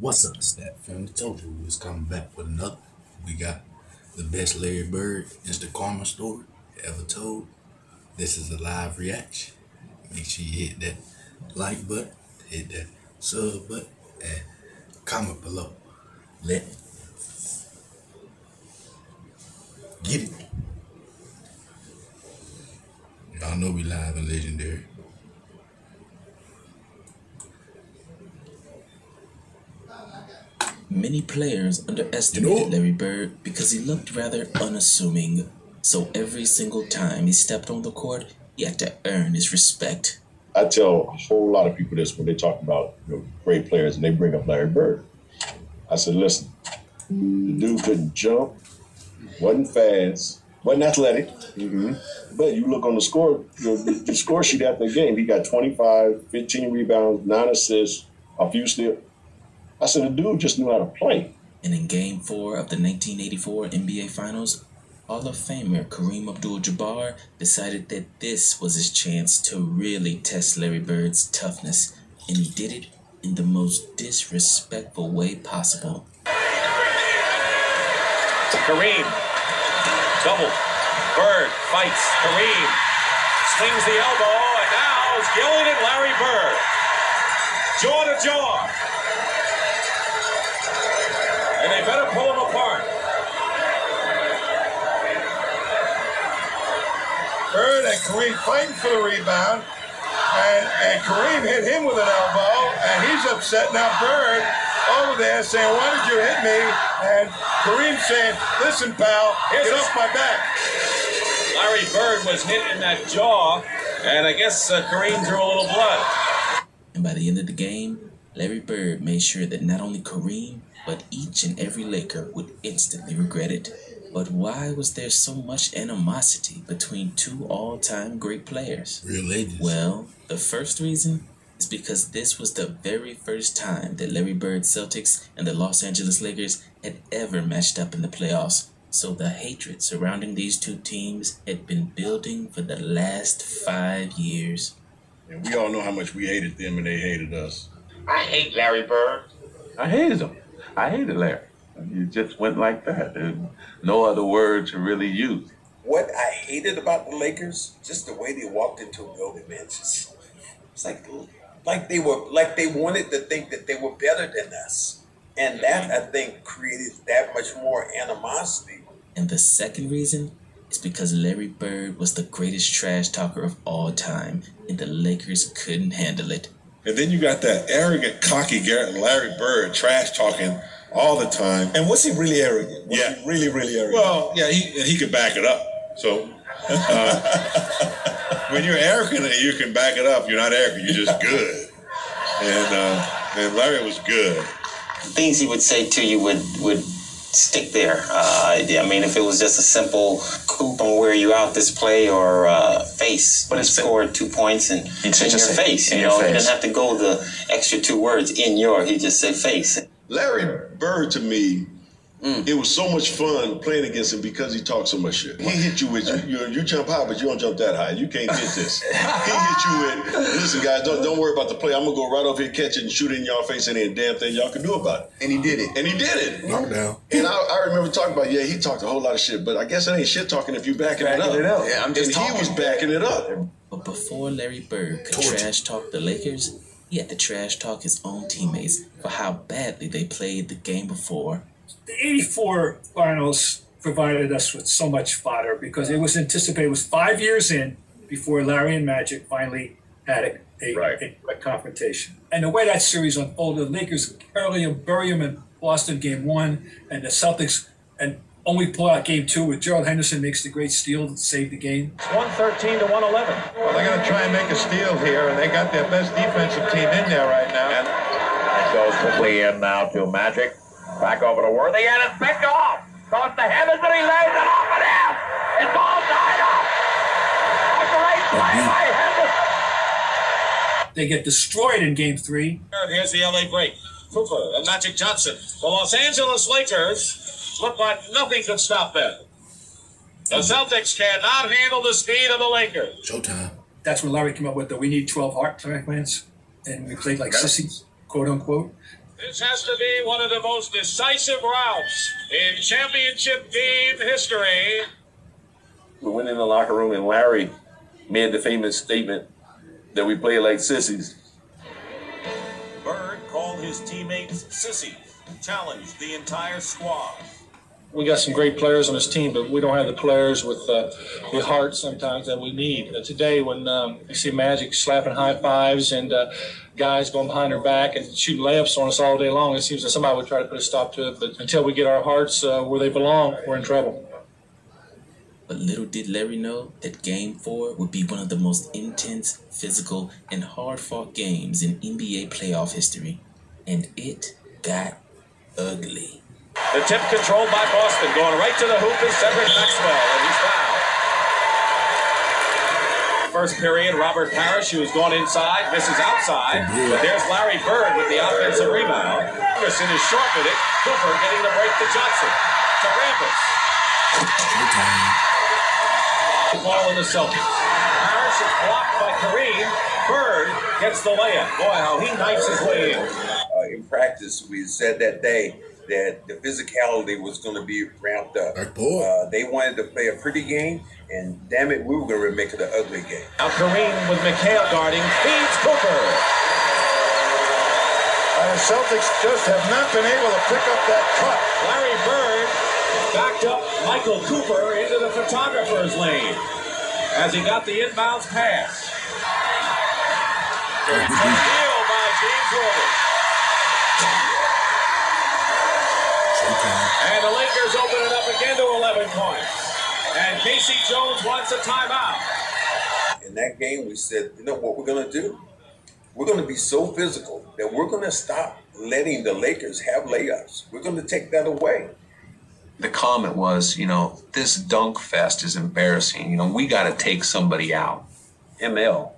What's up, Stat Family? Told you we was coming back with another. We got the best Larry Bird Instant Karma story ever told. This is a live reaction. Make sure you hit that like button, hit that sub button, and comment below. Let get it. Y'all know we live and legendary. Many players underestimated Larry Bird because he looked rather unassuming. So every single time he stepped on the court, he had to earn his respect. I tell a whole lot of people this when they talk about great players and they bring up Larry Bird. I said, listen, the dude couldn't jump, wasn't fast, wasn't athletic. But you look on the score, the score sheet after the game, he got 25, 15 rebounds, 9 assists, a few steals. I said, the dude just knew how to play. And in Game 4 of the 1984 NBA Finals, Hall of Famer Kareem Abdul-Jabbar decided that this was his chance to really test Larry Bird's toughness, and he did it in the most disrespectful way possible. Kareem, double, Bird fights, Kareem, swings the elbow, and now is yelling at Larry Bird. Jaw to jaw. And they better pull him apart. Bird and Kareem fighting for the rebound, and Kareem hit him with an elbow, and he's upset. Now Bird over there saying, why did you hit me? And Kareem saying, listen, pal, get off my back. Larry Bird was hit in that jaw, and I guess Kareem drew a little blood. And by the end of the game, Larry Bird made sure that not only Kareem, but each and every Laker would instantly regret it. But why was there so much animosity between two all-time great players? Real legends. Well, the first reason is because this was the very first time that Larry Bird's Celtics and the Los Angeles Lakers had ever matched up in the playoffs. So the hatred surrounding these two teams had been building for the last 5 years. And we all know how much we hated them and they hated us. I hate Larry Bird. I hated him. I hated Larry. He just went like that. There's no other word to really use. What I hated about the Lakers, just the way they walked into a building, man. It's like they wanted to think that they were better than us. And that, I think, created that much more animosity. And the second reason is because Larry Bird was the greatest trash talker of all time, and the Lakers couldn't handle it. And then you got that arrogant, cocky Larry Bird trash talking all the time. And was he really arrogant? Was he really, really arrogant? Well, yeah, he could back it up. So when you're arrogant and you can back it up, you're not arrogant, you're just good. And Larry was good. Things he would say to you would stick there. I mean, if it was just a simple coop and wear you out this play or face, but he scored 2 points and in your face. You know, he didn't have to go the extra 2 words he'd just say face. Larry Bird, to me, it was so much fun playing against him because he talked so much shit. He hit you with, you jump high, but you don't jump that high. You can't get this. He hit you with, listen, guys, don't worry about the play. I'm going to go right over here, catch it, and shoot it in y'all face, and ain't a damn thing y'all can do about it. And he did it. And he did it. Knockdown. And I remember talking about, he talked a whole lot of shit, but I guess it ain't shit talking if you backing it up. Yeah, I'm just and he was backing it up. But before Larry Bird could trash talk the Lakers, he had to trash talk his own teammates for how badly they played the game before. The 84 finals provided us with so much fodder because it was anticipated. It was 5 years in before Larry and Magic finally had a confrontation. And the way that series unfolded, the Lakers barely bury them in Boston game 1, and the Celtics only pull out game 2 with Gerald Henderson makes the great steal to save the game. 113 to 111. Well, they're going to try and make a steal here, and they got their best defensive team in there right now. And it goes quickly in now to Magic. Back over to Worthy, and it's picked off. Towards the heavens, and he lays it off and in. It's all tied up. A great play by Henderson. They get destroyed in game 3. Here's the LA break. Cooper and Magic Johnson. The Los Angeles Lakers look like nothing could stop them. The Celtics cannot handle the speed of the Lakers. Showtime. That's when Larry came up with the we need 12 heart transplants, and we played like sissies, quote unquote. This has to be one of the most decisive routes in championship game history. We went in the locker room and Larry made the famous statement that we play like sissies. Bird called his teammates sissies, challenged the entire squad. We got some great players on this team, but we don't have the players with heart sometimes that we need. Today, when you see Magic slapping high fives and guys going behind their back and shooting layups on us all day long, it seems that somebody would try to put a stop to it. But until we get our hearts where they belong, we're in trouble. But little did Larry know that Game 4 would be one of the most intense, physical, and hard-fought games in NBA playoff history. And it got ugly. The tip controlled by Boston. Going right to the hoop is Cedric Maxwell, and he's fouled. First period, Robert Parrish, who's gone inside, misses outside. But there's Larry Bird with the offensive rebound. Anderson is short with it. Cooper getting the break to Johnson. To Rambis. Ball in the Celtics. Parrish is blocked by Kareem. Bird gets the layup. Boy, how he knifes his way in. In practice, we said that day that the physicality was going to be ramped up. They wanted to play a pretty game, and damn it, we were going to make it an ugly game. Now Kareem with McHale guarding, feeds Cooper. The Celtics just have not been able to pick up that cut. Larry Bird backed up Michael Cooper into the photographer's lane as he got the inbounds pass. Steal by James Harden. And the Lakers open it up again to 11 points. And Casey Jones wants a timeout. In that game, we said, you know what we're going to do? We're going to be so physical that we're going to stop letting the Lakers have layups. We're going to take that away. The comment was, this dunk fest is embarrassing. We got to take somebody out. ML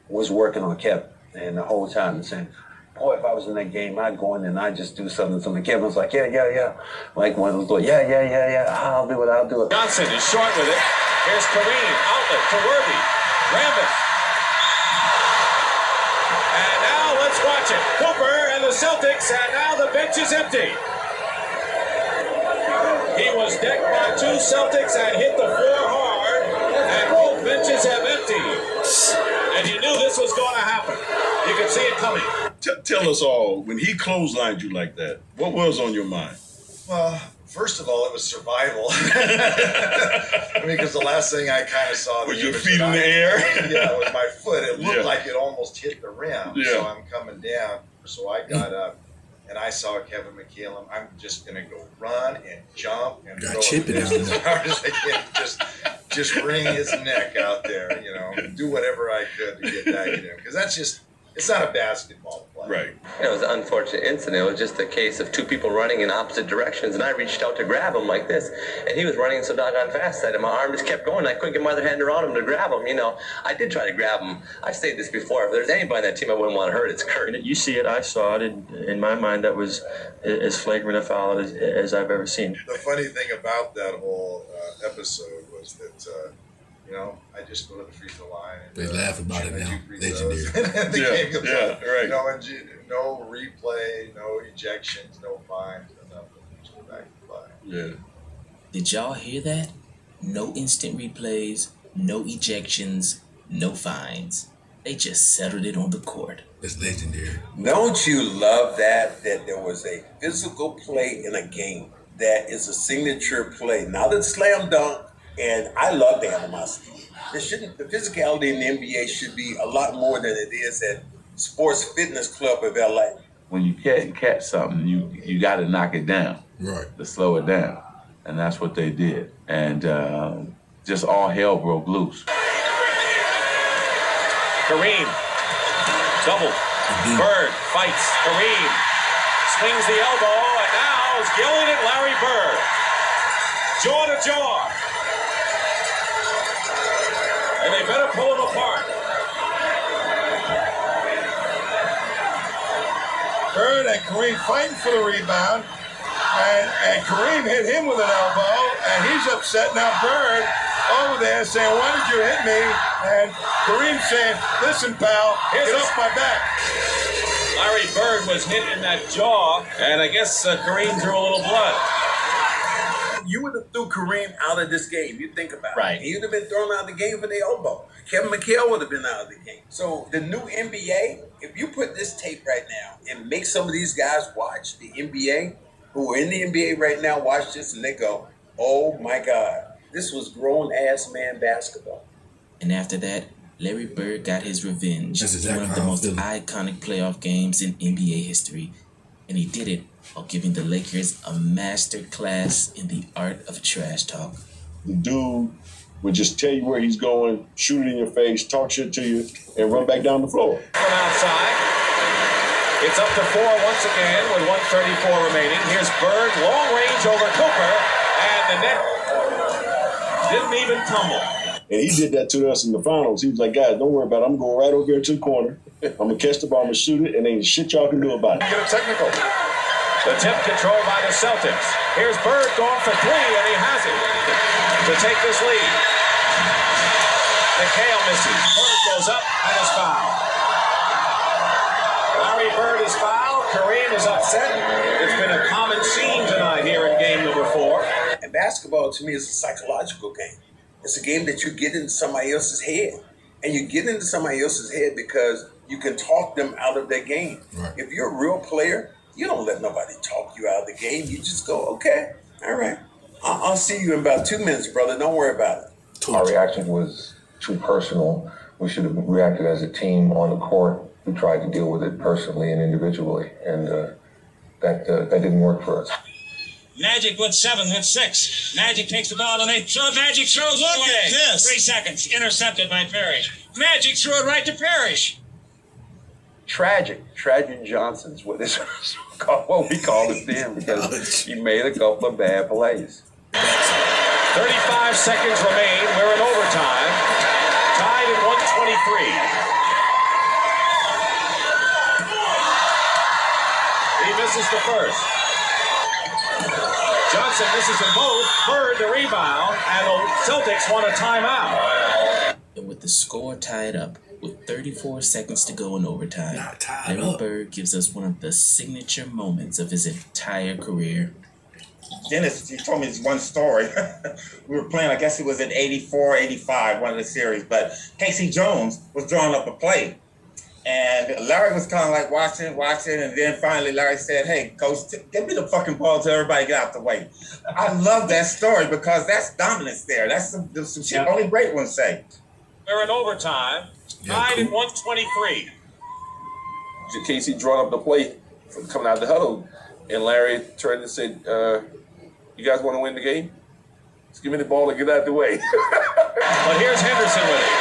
was working on Kevin, and the whole time saying, boy, if I was in that game, I'd go in and I'd just do something. Kevin was like, yeah. Like one of those, yeah. I'll do it. Johnson is short with it. Here's Kareem, outlet to Worthy. Rambis. And now let's watch it. Cooper and the Celtics, and now the bench is empty. He was decked by two Celtics and hit the floor hard, and both benches have emptied. And you knew this was going to happen. You could see it coming. Tell us all, when he clotheslined you like that, what was on your mind? Well, first of all, it was survival. Because the last thing I kind of saw was your feet in the air. Yeah, with my foot. It looked like it almost hit the rim. Yeah. So I'm coming down. So I got up and I saw Kevin McHale. I'm just going to go run and jump and throw it as hard as I can. Just wring his neck out there, do whatever I could to get back at him. Because that's just, it's not a basketball play. Right. It was an unfortunate incident. It was just a case of two people running in opposite directions, and I reached out to grab him like this, and he was running so doggone fast that my arm just kept going. I couldn't get my other hand around him to grab him. I did try to grab him. I've stated this before. If there's anybody on that team I wouldn't want to hurt, it's Kurt. You see it. I saw it. In my mind, that was as flagrant a foul as I've ever seen. The funny thing about that whole episode was that, I just go to the free throw line. And, they laugh about it now. Legendary. And the game goes on. Right. No replay, no ejections, no fines, no nothing. Just go back to play. Yeah. Did y'all hear that? No instant replays, no ejections, no fines. They just settled it on the court. It's legendary. Don't you love that there was a physical play in a game that is a signature play, not a slam dunk, and I love the animosity. The physicality in the NBA should be a lot more than it is at Sports Fitness Club of LA. When you catch something, you got to knock it down. Right. To slow it down. And that's what they did. And just all hell broke loose. Kareem. Double. Bird fights. Kareem swings the elbow, and now is yelling at Larry Bird. Jaw to jaw. And they better pull him apart. Bird and Kareem fighting for the rebound. And Kareem hit him with an elbow, and he's upset. Now Bird over there saying, why did you hit me? And Kareem saying, listen, pal, get off my back. Larry Bird was hit in that jaw, and I guess Kareem drew a little blood. You would have threw Kareem out of this game. You think about Right. it. He would have been thrown out of the game for the elbow. Kevin McHale would have been out of the game. So the new NBA, if you put this tape right now and make some of these guys watch the NBA, who are in the NBA right now, watch this and they go, oh my God, this was grown-ass man basketball. And after that, Larry Bird got his revenge That's in exactly one of the how I most feel. iconic playoff games in NBA history. And he did it while giving the Lakers a master class in the art of trash talk. The dude would just tell you where he's going, shoot it in your face, talk shit to you, and run back down the floor. From outside, it's up to 4 once again with 1:34 remaining. Here's Bird, long range over Cooper, and the net didn't even tumble. And he did that to us in the finals. He was like, guys, don't worry about it. I'm going right over here to the corner. I'm going to catch the ball, I'm going to shoot it, and ain't shit y'all can do about it. Get a technical. The tip controlled by the Celtics. Here's Bird going for 3, and he has it to take this lead. McHale misses. Bird goes up and is fouled. Larry Bird is fouled. Kareem is upset. It's been a common scene tonight here in game number 4. And basketball, to me, is a psychological game. It's a game that you get into somebody else's head. And you get into somebody else's head because you can talk them out of their game. Right. If you're a real player, you don't let nobody talk you out of the game. You just go, okay, all right. I'll see you in about 2 minutes, brother. Don't worry about it. Our reaction was too personal. We should have reacted as a team on the court. We tried to deal with it personally and individually, and that didn't work for us. Magic with 7, hit 6. Magic takes the ball and they throw. Magic throws away. This. 3 seconds. Intercepted by Parrish. Magic threw it right to Parrish. Tragic Johnson's what we called it then because he made a couple of bad plays. 35 seconds remain. We're in overtime. Tied at 123. He misses the first. Johnson misses them both. Bird the rebound, and the Celtics want a timeout. And with the score tied up, with 34 seconds to go in overtime, Larry Bird gives us one of the signature moments of his entire career. Dennis, he told me this one story. We were playing, I guess it was in 84, 85, one of the series, but Casey Jones was drawing up a play. And Larry was kind of like watching, and then finally Larry said, hey, coach, give me the fucking ball till everybody get out the way. I love that story because that's dominance there. That's some shit only great ones say. We're in overtime. Tied at 123. Casey drawn up the play from coming out of the huddle, and Larry turned and said, you guys want to win the game? Just give me the ball and get out of the way. But here's Henderson with it.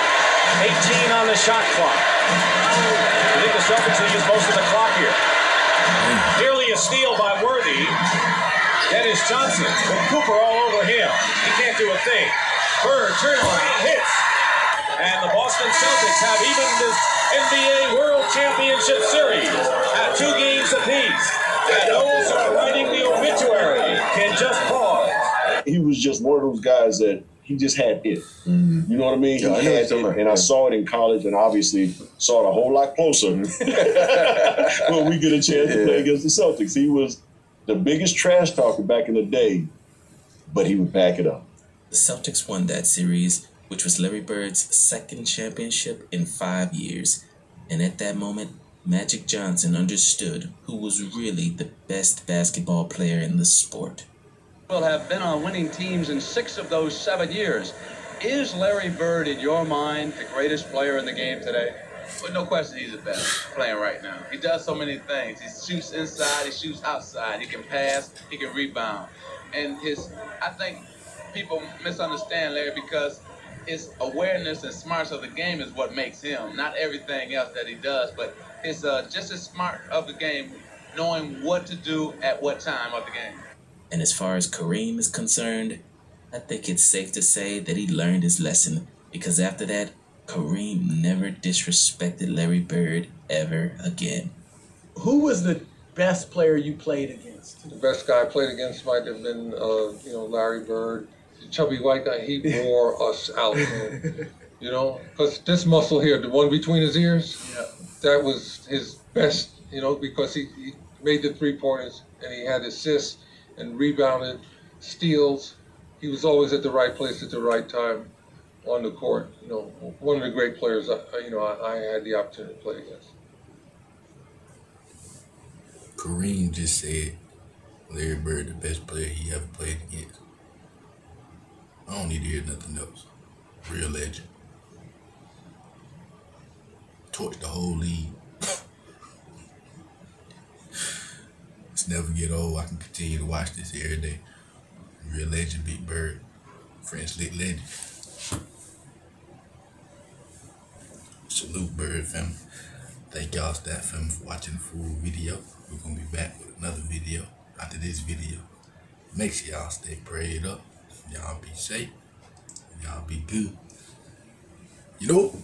18 on the shot clock. I think the Celtics will use most of the clock here. Nearly a steal by Worthy. Dennis Johnson with Cooper all over him. He can't do a thing. Bird turnaround, hits. And the Boston Celtics have even this NBA World Championship Series at 2 games apiece. And those who are writing the obituary can just pause. He was just one of those guys that he just had it. You know what I mean? Yeah, he had it, and I saw it in college, and obviously saw it a whole lot closer when we get a chance to play against the Celtics. He was the biggest trash talker back in the day, but he would back it up. The Celtics won that series, which was Larry Bird's second championship in 5 years. And at that moment, Magic Johnson understood who was really the best basketball player in the sport. Will have been on winning teams in 6 of those 7 years. Is Larry Bird, in your mind, the greatest player in the game today? Well, no question he's the best playing right now. He does so many things. He shoots inside, he shoots outside, he can pass, he can rebound. And I think people misunderstand Larry because his awareness and smarts of the game is what makes him, not everything else that he does, but his just as smart of the game, knowing what to do at what time of the game. And as far as Kareem is concerned, I think it's safe to say that he learned his lesson, because after that, Kareem never disrespected Larry Bird ever again. Who was the best player you played against? The best guy I played against might have been, Larry Bird. The chubby white guy, he wore us out, man. Because this muscle here, the one between his ears, that was his you know, because he made the 3-pointers and he had assists and rebounded, steals. He was always at the right place at the right time on the court. You know, one of the great players, I had the opportunity to play against. Kareem just said Larry Bird the best player he ever played against. I don't need to hear nothing else. Real legend. Torched the whole league. It's never get old. I can continue to watch this every day. Real legend, Big Bird. French Lick legend. Salute, Bird family. Thank y'all, Stat family, for watching the full video. We're going to be back with another video after this video. Make sure y'all stay prayed up. Y'all be safe. Y'all be good. You know?